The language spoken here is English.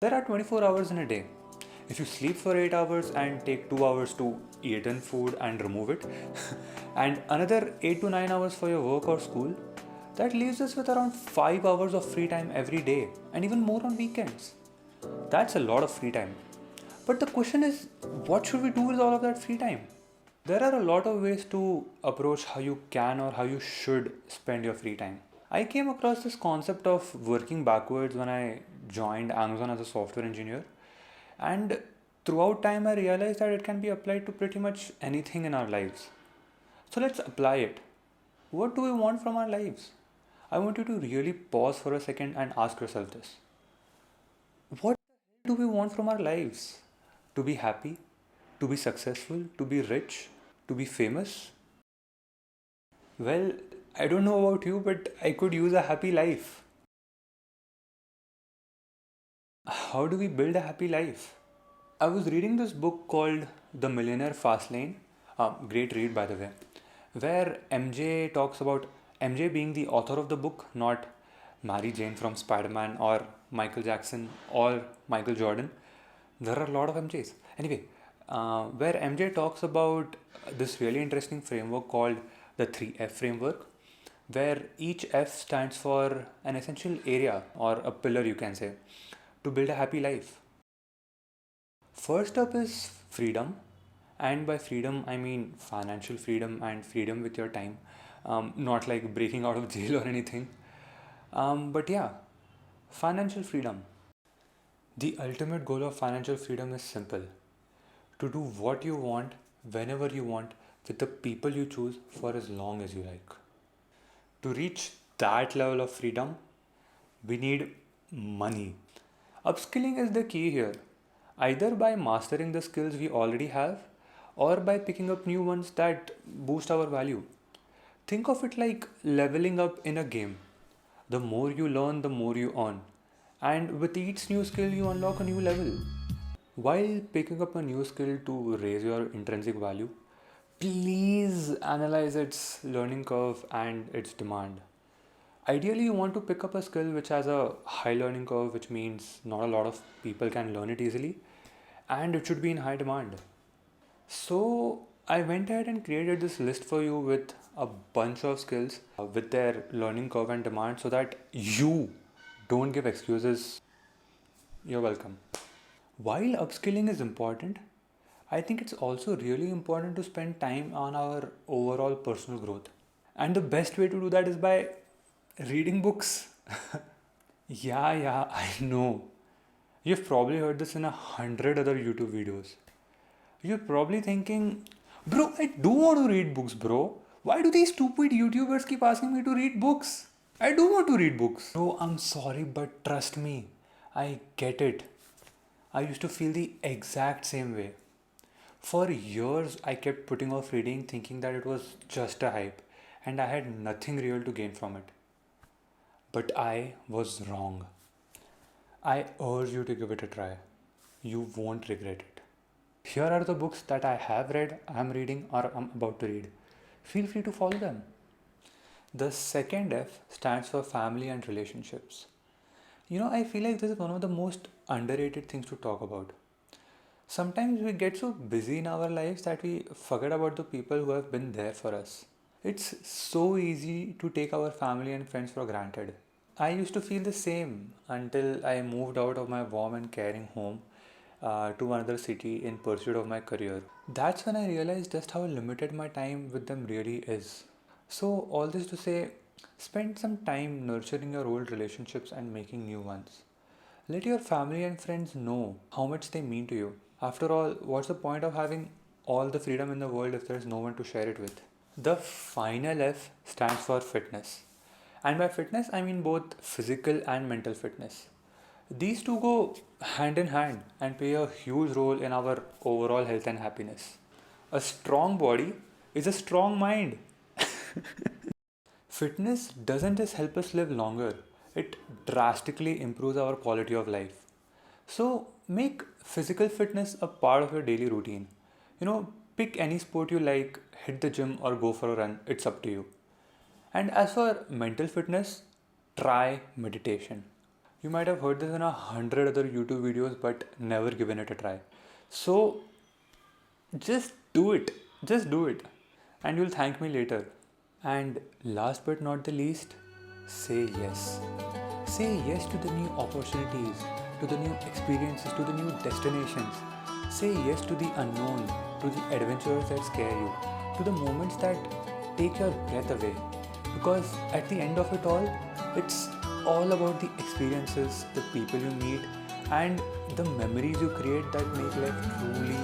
There are 24 hours in a day. If you sleep for 8 hours and take 2 hours to eat in food and remove it, and another 8 to 9 hours for your work or school, that leaves us with around 5 hours of free time every day and even more on weekends. That's a lot of free time. But the question is, what should we do with all of that free time? There are a lot of ways to approach how you can or how you should spend your free time. I came across this concept of working backwards when I joined Amazon as a software engineer, and throughout time I realized that it can be applied to pretty much anything in our lives. So let's apply it. What do we want from our lives? I want you to really pause for a second and ask yourself this. What do we want from our lives? To be happy? To be successful? To be rich? To be famous? Well, I don't know about you, but I could use a happy life. How do we build a happy life? I was reading this book called The Millionaire Fast Lane, great read by the way, where MJ talks about MJ being the author of the book, not Mary Jane from Spider Man or Michael Jackson or Michael Jordan. There are a lot of MJs. Anyway, where MJ talks about this really interesting framework called the 3F framework, where each F stands for an essential area or a pillar, you can say, to build a happy life. First up is freedom, and by freedom, I mean financial freedom and freedom with your time, not like breaking out of jail or anything. But yeah, financial freedom. The ultimate goal of financial freedom is simple: to do what you want, whenever you want, with the people you choose for as long as you like. To reach that level of freedom, we need money. Upskilling is the key here, either by mastering the skills we already have or by picking up new ones that boost our value. Think of it like leveling up in a game. The more you learn, the more you earn. And with each new skill, you unlock a new level. While picking up a new skill to raise your intrinsic value, please analyze its learning curve and its demand. Ideally, you want to pick up a skill which has a high learning curve, which means not a lot of people can learn it easily, and it should be in high demand. So, I went ahead and created this list for you with a bunch of skills with their learning curve and demand so that you don't give excuses. You're welcome. While upskilling is important, I think it's also really important to spend time on our overall personal growth. And the best way to do that is by reading books. Yeah, I know. You've probably heard this in 100 other YouTube videos. You're probably thinking, bro, I do want to read books, bro. Why do these stupid YouTubers keep asking me to read books? I do want to read books. Bro, I'm sorry, but trust me, I get it. I used to feel the exact same way. For years, I kept putting off reading thinking that it was just a hype and I had nothing real to gain from it. But I was wrong. I urge you to give it a try. You won't regret it. Here are the books that I have read, I'm reading, or I'm about to read. Feel free to follow them. The second F stands for family and relationships. I feel like this is one of the most underrated things to talk about. Sometimes we get so busy in our lives that we forget about the people who have been there for us. It's so easy to take our family and friends for granted. I used to feel the same until I moved out of my warm and caring home to another city in pursuit of my career. That's when I realized just how limited my time with them really is. So, all this to say, spend some time nurturing your old relationships and making new ones. Let your family and friends know how much they mean to you. After all, what's the point of having all the freedom in the world if there's no one to share it with? The final F stands for fitness. And by fitness, I mean both physical and mental fitness. These two go hand in hand and play a huge role in our overall health and happiness. A strong body is a strong mind. Fitness doesn't just help us live longer, it drastically improves our quality of life. So, make physical fitness a part of your daily routine. Pick any sport you like, hit the gym, or go for a run, it's up to you. And as for mental fitness, try meditation. You might have heard this in 100 other YouTube videos, but never given it a try. So just do it. Just do it. And you'll thank me later. And last but not the least, say yes. Say yes to the new opportunities, to the new experiences, to the new destinations. Say yes to the unknown, to the adventures that scare you, to the moments that take your breath away. Because at the end of it all, it's all about the experiences, the people you meet, and the memories you create that make life truly